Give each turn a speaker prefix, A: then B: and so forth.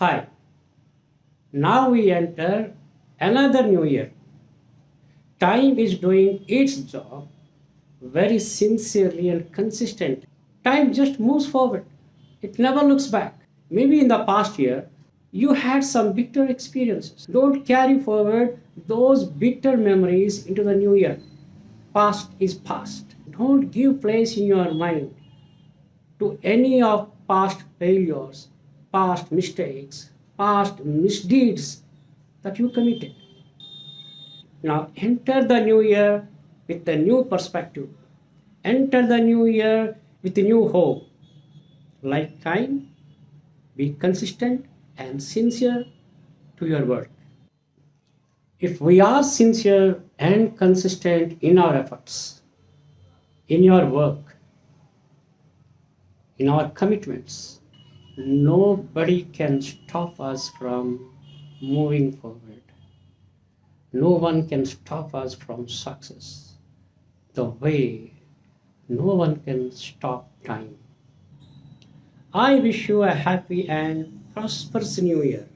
A: Hi, now we enter another new year. Time is doing its job very sincerely and consistently. Time just moves forward, it never looks back. Maybe in the past year, you had some bitter experiences. Don't carry forward those bitter memories into the new year. Past is past. Don't give place in your mind to any of past failures, past mistakes, past misdeeds that you committed. Now enter the new year with a new perspective. Enter the new year with a new hope. Like time, be consistent and sincere to your work. If we are sincere and consistent in our efforts, in your work, in our commitments, nobody can stop us from moving forward. No one can stop us from success. The way no one can stop time. I wish you a happy and prosperous new year.